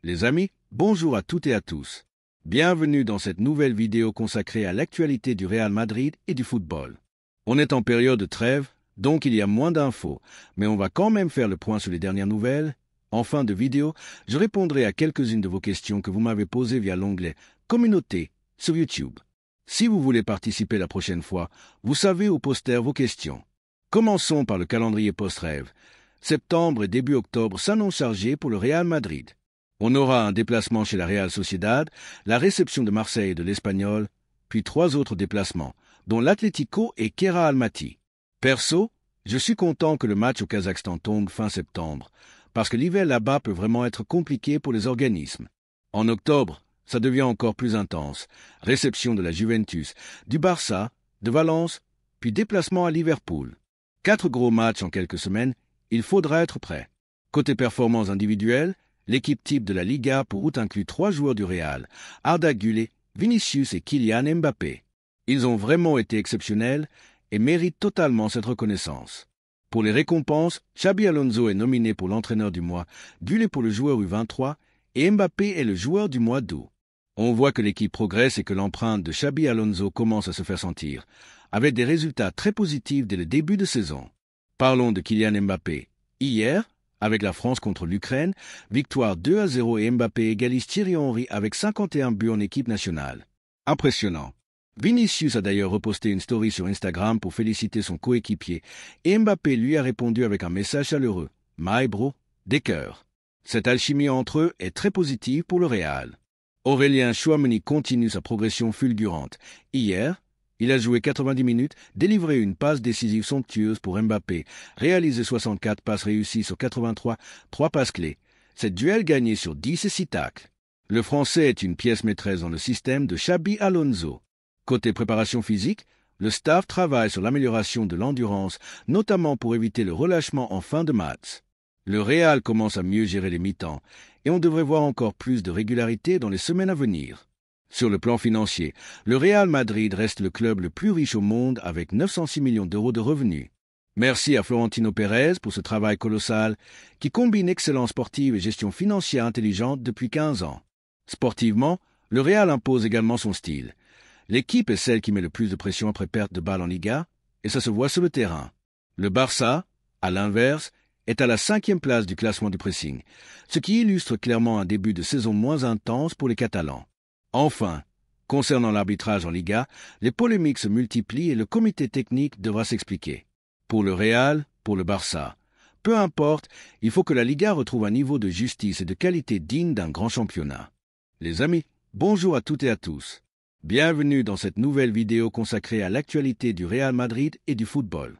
Les amis, bonjour à toutes et à tous. Bienvenue dans cette nouvelle vidéo consacrée à l'actualité du Real Madrid et du football. On est en période de trêve, donc il y a moins d'infos, mais on va quand même faire le point sur les dernières nouvelles. En fin de vidéo, je répondrai à quelques-unes de vos questions que vous m'avez posées via l'onglet « Communauté » sur YouTube. Si vous voulez participer la prochaine fois, vous savez où poster vos questions. Commençons par le calendrier post-rêve. Septembre et début octobre s'annoncent chargés pour le Real Madrid. On aura un déplacement chez la Real Sociedad, la réception de Marseille et de l'Espagnol, puis 3 autres déplacements, dont l'Atlético et Kera Almaty. Perso, je suis content que le match au Kazakhstan tombe fin septembre, parce que l'hiver là-bas peut vraiment être compliqué pour les organismes. En octobre, ça devient encore plus intense. Réception de la Juventus, du Barça, de Valence, puis déplacement à Liverpool. 4 gros matchs en quelques semaines, il faudra être prêt. Côté performances individuelles, l'équipe type de la Liga pour août inclut 3 joueurs du Real, Arda Güler, Vinicius et Kylian Mbappé. Ils ont vraiment été exceptionnels et méritent totalement cette reconnaissance. Pour les récompenses, Xabi Alonso est nominé pour l'entraîneur du mois, Güler pour le joueur U23 et Mbappé est le joueur du mois d'août. On voit que l'équipe progresse et que l'empreinte de Xabi Alonso commence à se faire sentir, avec des résultats très positifs dès le début de saison. Parlons de Kylian Mbappé. Hier, avec la France contre l'Ukraine, victoire 2-0 et Mbappé égalise Thierry Henry avec 51 buts en équipe nationale. Impressionnant. Vinicius a d'ailleurs reposté une story sur Instagram pour féliciter son coéquipier et Mbappé lui a répondu avec un message chaleureux. « My bro, des cœurs ». Cette alchimie entre eux est très positive pour le Real. Aurélien Tchouaméni continue sa progression fulgurante. Hier, il a joué 90 minutes, délivré une passe décisive somptueuse pour Mbappé, réalisé 64 passes réussies sur 83, 3 passes clés. 7 duels gagnés sur 10 et 6 tacles. Le Français est une pièce maîtresse dans le système de Xabi Alonso. Côté préparation physique, le staff travaille sur l'amélioration de l'endurance, notamment pour éviter le relâchement en fin de match. Le Real commence à mieux gérer les mi-temps, et on devrait voir encore plus de régularité dans les semaines à venir. Sur le plan financier, le Real Madrid reste le club le plus riche au monde avec 906 millions d'euros de revenus. Merci à Florentino Pérez pour ce travail colossal qui combine excellence sportive et gestion financière intelligente depuis 15 ans. Sportivement, le Real impose également son style. L'équipe est celle qui met le plus de pression après perte de balle en Liga, et ça se voit sur le terrain. Le Barça, à l'inverse, est à la 5e place du classement du pressing, ce qui illustre clairement un début de saison moins intense pour les Catalans. Enfin, concernant l'arbitrage en Liga, les polémiques se multiplient et le comité technique devra s'expliquer. Pour le Real, pour le Barça, peu importe, il faut que la Liga retrouve un niveau de justice et de qualité digne d'un grand championnat. Les amis, bonjour à toutes et à tous. Bienvenue dans cette nouvelle vidéo consacrée à l'actualité du Real Madrid et du football.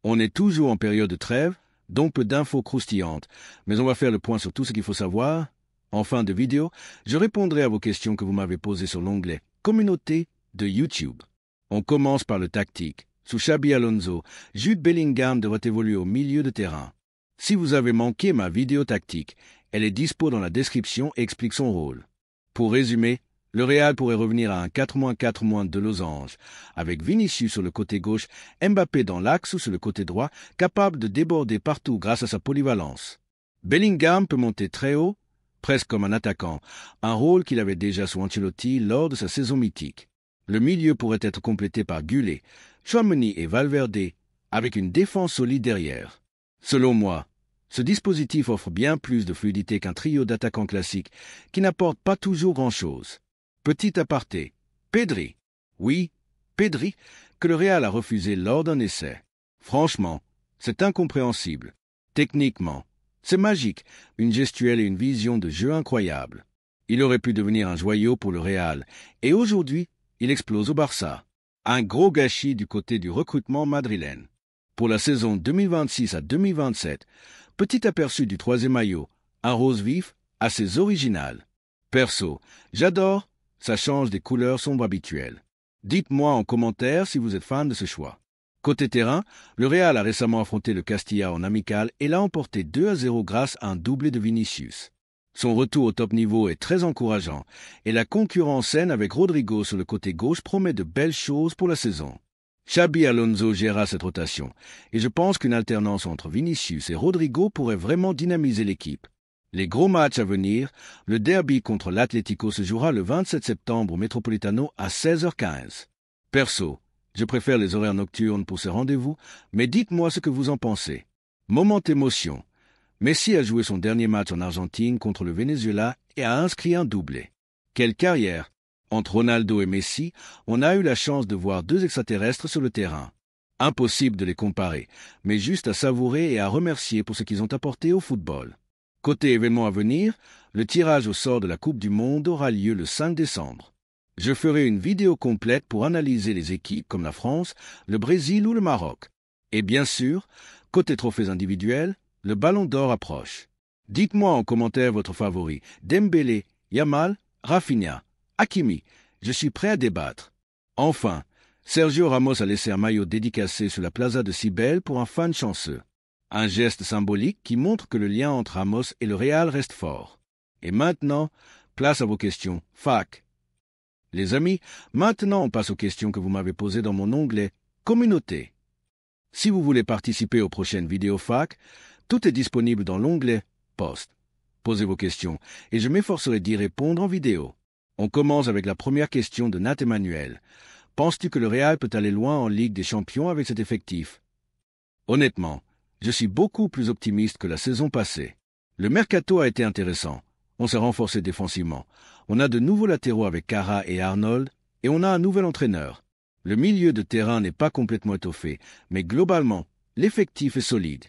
On est toujours en période de trêve, donc peu d'infos croustillantes, mais on va faire le point sur tout ce qu'il faut savoir. En fin de vidéo, je répondrai à vos questions que vous m'avez posées sur l'onglet « Communauté » de YouTube. On commence par le tactique. Sous Xabi Alonso, Jude Bellingham devrait évoluer au milieu de terrain. Si vous avez manqué ma vidéo tactique, elle est dispo dans la description et explique son rôle. Pour résumer, le Real pourrait revenir à un 4-4- de losange, avec Vinicius sur le côté gauche, Mbappé dans l'axe ou sur le côté droit, capable de déborder partout grâce à sa polyvalence. Bellingham peut monter très haut, presque comme un attaquant, un rôle qu'il avait déjà sous Ancelotti lors de sa saison mythique. Le milieu pourrait être complété par Güler, Tchouaméni et Valverde, avec une défense solide derrière. Selon moi, ce dispositif offre bien plus de fluidité qu'un trio d'attaquants classiques qui n'apporte pas toujours grand-chose. Petit aparté, Pedri. Oui, Pedri, que le Real a refusé lors d'un essai. Franchement, c'est incompréhensible. Techniquement, c'est magique, une gestuelle et une vision de jeu incroyable. Il aurait pu devenir un joyau pour le Real, et aujourd'hui, il explose au Barça. Un gros gâchis du côté du recrutement madrilène. Pour la saison 2026 à 2027, petit aperçu du 3e maillot, un rose vif, assez original. Perso, j'adore, ça change des couleurs sombres habituelles. Dites-moi en commentaire si vous êtes fan de ce choix. Côté terrain, le Real a récemment affronté le Castilla en amical et l'a emporté 2-0 grâce à un doublé de Vinicius. Son retour au top niveau est très encourageant et la concurrence saine avec Rodrigo sur le côté gauche promet de belles choses pour la saison. Xabi Alonso gérera cette rotation et je pense qu'une alternance entre Vinicius et Rodrigo pourrait vraiment dynamiser l'équipe. Les gros matchs à venir, le derby contre l'Atlético se jouera le 27 septembre au Metropolitano à 16h15. Perso, je préfère les horaires nocturnes pour ces rendez-vous, mais dites-moi ce que vous en pensez. Moment émotion. Messi a joué son dernier match en Argentine contre le Venezuela et a inscrit un doublé. Quelle carrière! Entre Ronaldo et Messi, on a eu la chance de voir deux extraterrestres sur le terrain. Impossible de les comparer, mais juste à savourer et à remercier pour ce qu'ils ont apporté au football. Côté événements à venir, le tirage au sort de la Coupe du Monde aura lieu le 5 décembre. Je ferai une vidéo complète pour analyser les équipes comme la France, le Brésil ou le Maroc. Et bien sûr, côté trophées individuels, le Ballon d'Or approche. Dites-moi en commentaire votre favori, Dembélé, Yamal, Rafinha, Hakimi. Je suis prêt à débattre. Enfin, Sergio Ramos a laissé un maillot dédicacé sur la Plaza de Cibel pour un fan chanceux. Un geste symbolique qui montre que le lien entre Ramos et le Real reste fort. Et maintenant, place à vos questions. Fac. Les amis, maintenant on passe aux questions que vous m'avez posées dans mon onglet « Communauté ». Si vous voulez participer aux prochaines vidéos Fac, tout est disponible dans l'onglet « Post ». Posez vos questions et je m'efforcerai d'y répondre en vidéo. On commence avec la première question de Nat Emmanuel. Penses-tu que le Real peut aller loin en Ligue des Champions avec cet effectif? Honnêtement, je suis beaucoup plus optimiste que la saison passée. Le mercato a été intéressant. On s'est renforcé défensivement. On a de nouveaux latéraux avec Cara et Arnold, et on a un nouvel entraîneur. Le milieu de terrain n'est pas complètement étoffé, mais globalement, l'effectif est solide.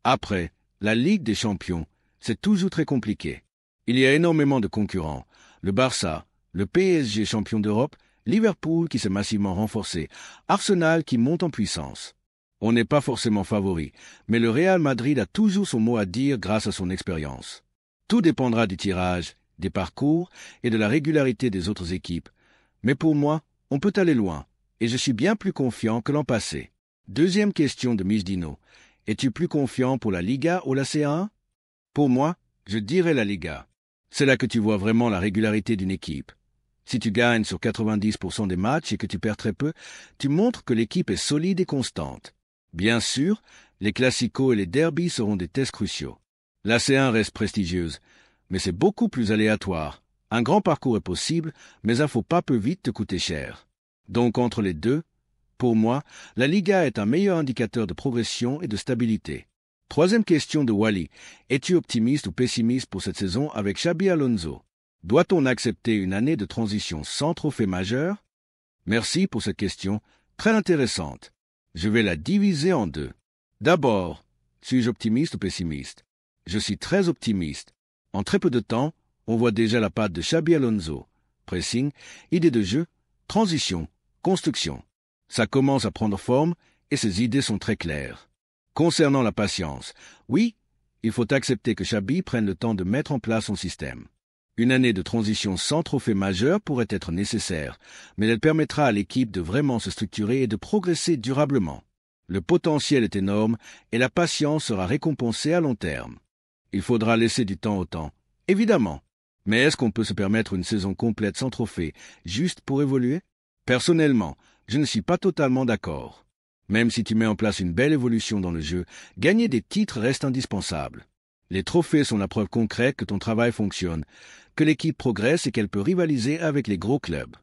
Après, la Ligue des Champions, c'est toujours très compliqué. Il y a énormément de concurrents. Le Barça, le PSG champion d'Europe, Liverpool qui s'est massivement renforcé, Arsenal qui monte en puissance. On n'est pas forcément favori, mais le Real Madrid a toujours son mot à dire grâce à son expérience. Tout dépendra du tirage, des parcours et de la régularité des autres équipes. Mais pour moi, on peut aller loin, et je suis bien plus confiant que l'an passé. Deuxième question de Misdino. Es-tu plus confiant pour la Liga ou la C1? Pour moi, je dirais la Liga. C'est là que tu vois vraiment la régularité d'une équipe. Si tu gagnes sur 90% des matchs et que tu perds très peu, tu montres que l'équipe est solide et constante. Bien sûr, les classicos et les derbys seront des tests cruciaux. La C1 reste prestigieuse, mais c'est beaucoup plus aléatoire. Un grand parcours est possible, mais un faux pas peut vite te coûter cher. Donc entre les deux, pour moi, la Liga est un meilleur indicateur de progression et de stabilité. Troisième question de Wally. Es-tu optimiste ou pessimiste pour cette saison avec Xabi Alonso? Doit-on accepter une année de transition sans trophée majeur? Merci pour cette question, très intéressante. Je vais la diviser en deux. D'abord, suis-je optimiste ou pessimiste? Je suis très optimiste. En très peu de temps, on voit déjà la patte de Xabi Alonso. Pressing, idée de jeu, transition, construction. Ça commence à prendre forme et ses idées sont très claires. Concernant la patience, oui, il faut accepter que Xabi prenne le temps de mettre en place son système. Une année de transition sans trophée majeur pourrait être nécessaire, mais elle permettra à l'équipe de vraiment se structurer et de progresser durablement. Le potentiel est énorme et la patience sera récompensée à long terme. Il faudra laisser du temps au temps, évidemment. Mais est-ce qu'on peut se permettre une saison complète sans trophée, juste pour évoluer? Personnellement, je ne suis pas totalement d'accord. Même si tu mets en place une belle évolution dans le jeu, gagner des titres reste indispensable. Les trophées sont la preuve concrète que ton travail fonctionne, que l'équipe progresse et qu'elle peut rivaliser avec les gros clubs.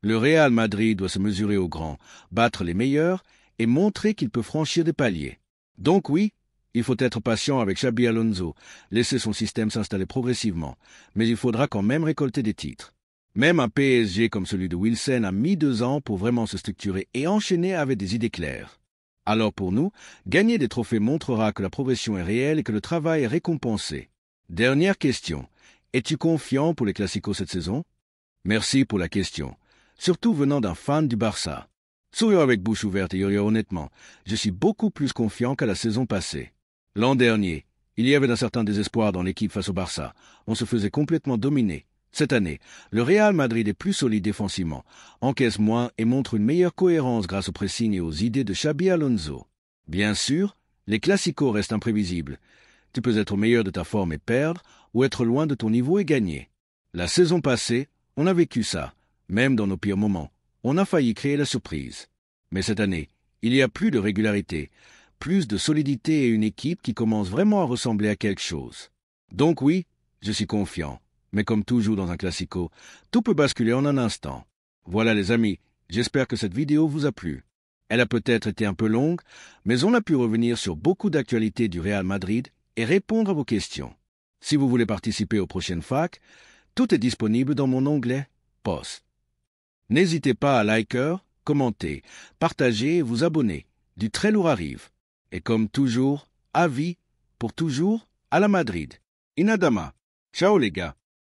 Le Real Madrid doit se mesurer aux grands, battre les meilleurs et montrer qu'il peut franchir des paliers. Donc oui, il faut être patient avec Xabi Alonso, laisser son système s'installer progressivement, mais il faudra quand même récolter des titres. Même un PSG comme celui de Wilson a mis 2 ans pour vraiment se structurer et enchaîner avec des idées claires. Alors pour nous, gagner des trophées montrera que la progression est réelle et que le travail est récompensé. Dernière question. Es-tu confiant pour les classicos cette saison? Merci pour la question, surtout venant d'un fan du Barça. Sourions avec bouche ouverte et honnêtement, je suis beaucoup plus confiant qu'à la saison passée. L'an dernier, il y avait un certain désespoir dans l'équipe face au Barça. On se faisait complètement dominer. Cette année, le Real Madrid est plus solide défensivement, encaisse moins et montre une meilleure cohérence grâce au pressing et aux idées de Xabi Alonso. Bien sûr, les classicos restent imprévisibles. Tu peux être au meilleur de ta forme et perdre, ou être loin de ton niveau et gagner. La saison passée, on a vécu ça, même dans nos pires moments. On a failli créer la surprise. Mais cette année, il y a plus de régularité, plus de solidité et une équipe qui commence vraiment à ressembler à quelque chose. Donc oui, Je suis confiant. Mais comme toujours dans un classico, tout peut basculer en un instant. Voilà les amis, j'espère que cette vidéo vous a plu. Elle a peut-être été un peu longue, mais on a pu revenir sur beaucoup d'actualités du Real Madrid et répondre à vos questions. Si vous voulez participer aux prochaines FAQ, tout est disponible dans mon onglet « Post ». N'hésitez pas à liker, commenter, partager et vous abonner. Du très lourd arrive. Et comme toujours, à vie, pour toujours, à la Madrid. Inadama. Ciao les gars.